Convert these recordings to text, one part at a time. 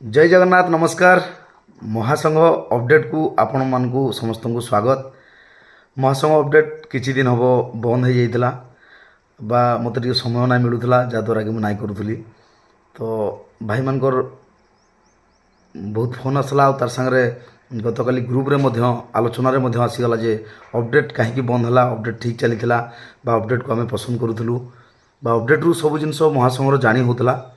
जय जगन्नाथ नमस्कार। महासंघ अपडेट को आपण मानकु समस्त को स्वागत। महासंघ अपडेट किछि दिन हबो बंद हो जाइतिला बा मते टिके समय ना मिलुतला जहाँद्वारा कि मुझे करूली। तो भाई मानकर बहुत फोन आसला और तार संगे गतकाली ग्रुप रे मध्य आलोचना रे मध्य आसीगला जे अपडेट कहीं बंद है, अपडेट ठीक चलीथिला बा अपडेट को आम पसंद करूँ बा अपडेट रु सब जिनस महासंघर जानी होता।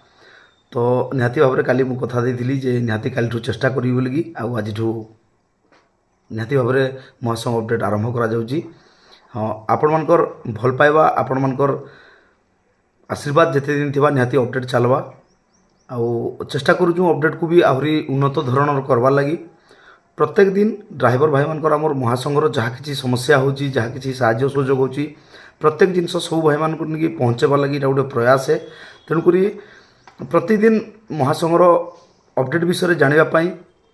तो निहाती भाव में काली कथा देती जे निहाती काली चेष्टा करी बोलिकी आज निहाती भाव में महासंघ अपडेट आरंभ करा जाउची। हाँ आपण मानकर भल पाइबा आपण मानकर आशीर्वाद जिते दिन थिबा निहाती अपडेट चलवा आउ चेष्टा करूँ अपडेट को भी आहरी उन्नत धरण करवार लगी। प्रत्येक दिन ड्राइवर भाई मानकर आमर महासंघर जहाँ किसी समस्या होची जहाँ किसी साहाय्य सहयोग होची प्रत्येक जिनस सब भाई मान पहुँचेबार लगी गोटे प्रयास है। तेणुक प्रतिदिन महासंघर अपडेट विषय जानापी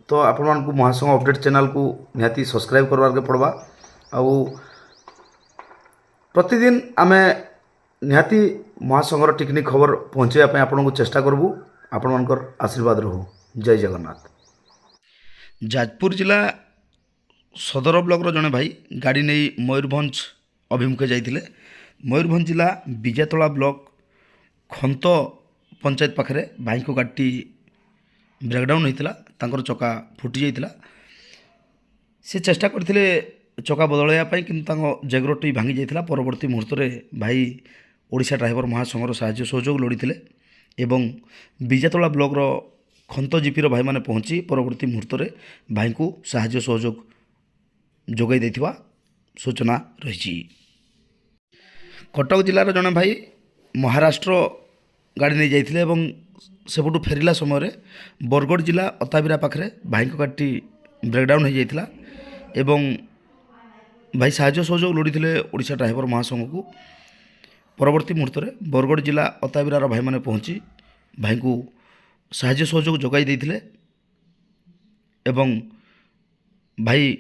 तो आपण मानकु महासंघ अपडेट चैनल को निहाती सब्सक्राइब करवार के पड़वा। आउ प्रतिदिन आमे निहाती महासंघर टेक्निक खबर पहुँचापी आपण को चेष्टा करूँ। आपण मानकर आशीर्वाद रहू। जय जगन्नाथ। जाजपुर जिला सदर ब्लॉक जड़े भाई गाड़ी नहीं मयूरभंज अभिमुखे जाइए। मयूरभंज जिला विजातला ब्लॉक खंत पंचायत पाखे भाई को गाड़ी ब्रेकडाउन होता चका फुटी जाता। से चेष्टा करते चका बदलवाई कि जेग्रोटी भांगी जाता। परवर्ती मुहूर्त में भाई ओडिशा ड्राइवर महासंघर साहाय्य सहयोग लोड़ी एवं विजातला ब्लॉक खंत जीपीर भाई मैंने पहुँची परवर्ती मुहूर्त में भाई को साहाय्य सहयोग जोगाई देथिबा सूचना रही। कटक जिलार जड़े भाई महाराष्ट्र गाड़ी नहीं जाइए एवं सेपटू फेरिला समय बरगढ़ जिला अताबिरा पाखे भाई को गाड़ी ब्रेकडाउन हो जाता एवं भाई साहाय्य सहयोग लोड़ी ओडिशा ड्राइवर महासंघ को। परवर्ती मुहूर्त में बरगढ़ जिला अताबिरार भाई मैंने पहुँची भाई को साहाय्य सहयोग जोगाई देथिले एवं भाई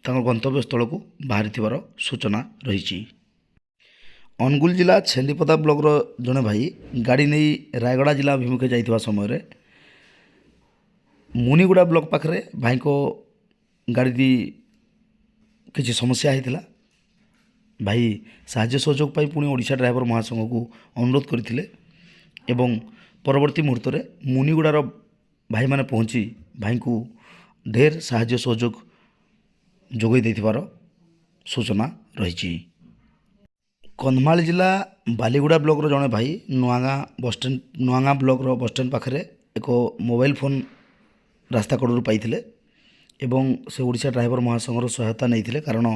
गंतव्य स्थल को बाहरी थिबार सूचना रही। अनुगुल जिला छेंदीपदा ब्लॉक जड़े भाई गाड़ी नहीं रायगड़ा जिला अभिमुखे जाइथिबा समय मुनिगुड़ा ब्लॉक पाखे भाई को गाड़ी किसी समस्या होता। भाई साहाय्य सहयोग पाई पुणी ओडिशा ड्राइवर महासंघ को अनुरोध करथिले एवं परवर्ती मुहूर्त में मुनिगुड़ार भाई मैंने पहुँची भाई को ढेर साहाय्य सहयोग जोगाई देथिबार सूचना रही। कंधमाल जिला बालीगुड़ा ब्लॉक जड़े भाई नुआगाँ बसस्टैंड नुआगाँ ब्लॉक बसस्टैंड पाखे एक मोबाइल फोन रास्ता कड़ू पाई एवं से ओडिशा ड्राइवर महासंघर सहायता नहीं कारण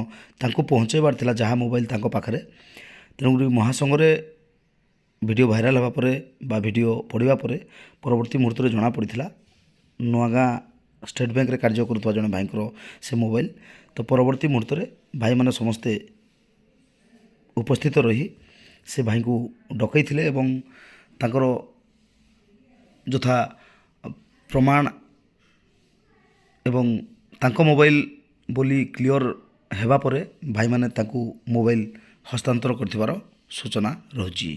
तांको पहुँचेबार थिला जहाँ मोबाइल तांको पाखे। तेणुक महासंघ वीडियो भाइराल होगा बा वीडियो पढ़ा परवर्ती मुहूर्त में जना पड़ा नुआगाँ स्टेट बैंक रे कार्य करुवा जड़े भाई से मोबाइल। तो परवर्ती मुहूर्त में भाई मैंने समस्ते उपस्थित रही से भाई को डकई थिले एवं तांकर यथा प्रमाण एवं तांको मोबाइल बोली क्लियर हेबा परे भाई मैंने तांको मोबाइल हस्तांतर करथिबार सूचना रही।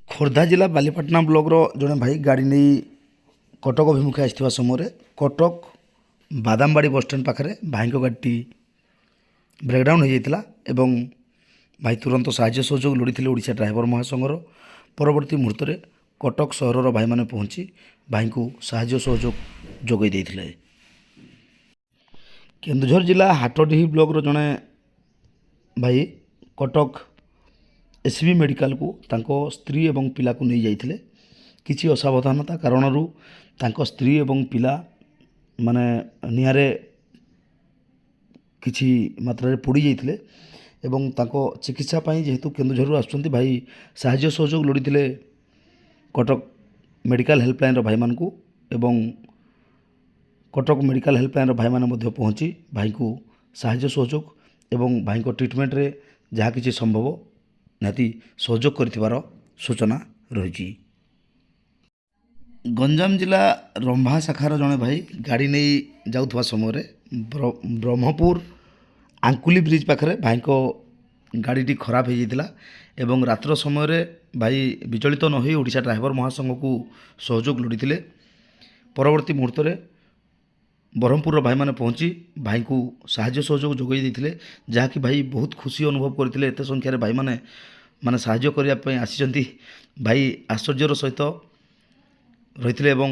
खोर्धा जिला बालीपाटना ब्लॉक जड़े भाई गाड़ी नहीं कटक अभिमुखे आसवा समय कटक बादामबाड़ी बसस्टैंड पाखे भाई को गाड़ी ब्रेकडाउन हो जाता एवं भाई तुरंत साहाय्य सहयोग लोड़ी ओडिशा ड्राइवर महासंघर। परवर्ती मुहूर्त में कटक सहर भाई मैंने पहुँची भाई को साहाय्य सहयोग जोगाई देथिले। केन्दुझर जिला हाटडीही ब्लॉक जड़े भाई कटक एसबी मेडिकल को तांको स्त्री एवं पिला को नहीं जाइथिले किसी असावधानता कारणरू तांको स्त्री एवं पिला माने निआरे किछि मात्रा रे पोड़ी जाइथिले एवं तांको चिकित्सा पाई जेहेतु केन्दुझर आसुचंती भाई साहाय्य सहयोग लोड़ीथिले कटक मेडिकल हेल्पलाइन भाई मान को एवं कटक मेडिकल हेल्पलाइन भाई मैंने मध्य पहुँची भाई को साहाय्य सहयोग एवं भाई को ट्रिटमेंट रे जहाँ किसी संभव निहाती सहयोग कर सूचना रही। गंजाम जिला रंभा शाखार जड़े भाई गाड़ी नहीं जाऊा समय ब्रह्मपुर आंकुली ब्रिज पाखे भाई को गाड़ी खराब हो जाता एवं रात्र समय भाई विचलित न हो ओडिशा ड्राइवर महासंघ को सहयोग लोड़ी ପରବର୍ତ୍ତୀ ମୁହୂର୍ତ୍ତରେ ବ୍ରହ୍ମପୁରର ଭାଇମାନେ ପହଞ୍ଚି ଭାଇଙ୍କୁ ସାହାଯ୍ୟ ସହଯୋଗ ଯୋଗାଇ ଦେଇଥିଲେ, ଯାହାକି ଭାଇ ବହୁତ ଖୁସି ଅନୁଭବ କରିଥିଲେ। ଏତେ ସଂଖ୍ୟାରେ ଭାଇମାନେ ସାହାଯ୍ୟ କରିବା ପାଇଁ ଆସିଛନ୍ତି। ଭାଇ ଆଶ୍ଚର୍ଯ୍ୟର ସହିତ ରହିଥିଲେ ଏବଂ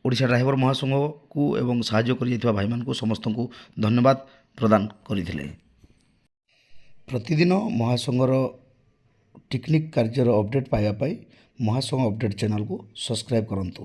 ଓଡ଼ିଶା ଡ୍ରାଇଭର ମହାସଂଘକୁ ଏବଂ ସାହାଯ୍ୟ କରିଯାଇଥିବା ଭାଇମାନଙ୍କୁ ସମସ୍ତଙ୍କୁ ଧନ୍ୟବାଦ ପ୍ରଦାନ କରିଥିଲେ। ପ୍ରତିଦିନ ମହାସଂଘର ଟେକ୍ନିକ୍ କାର୍ଯ୍ୟର ଅପଡ଼େଟ୍ ପାଇବା ପାଇଁ ମହାସଂଘ ଅପଡ଼େଟ୍ ଚ୍ୟାନେଲକୁ ସବସ୍କ୍ରାଇବ୍ କରନ୍ତୁ।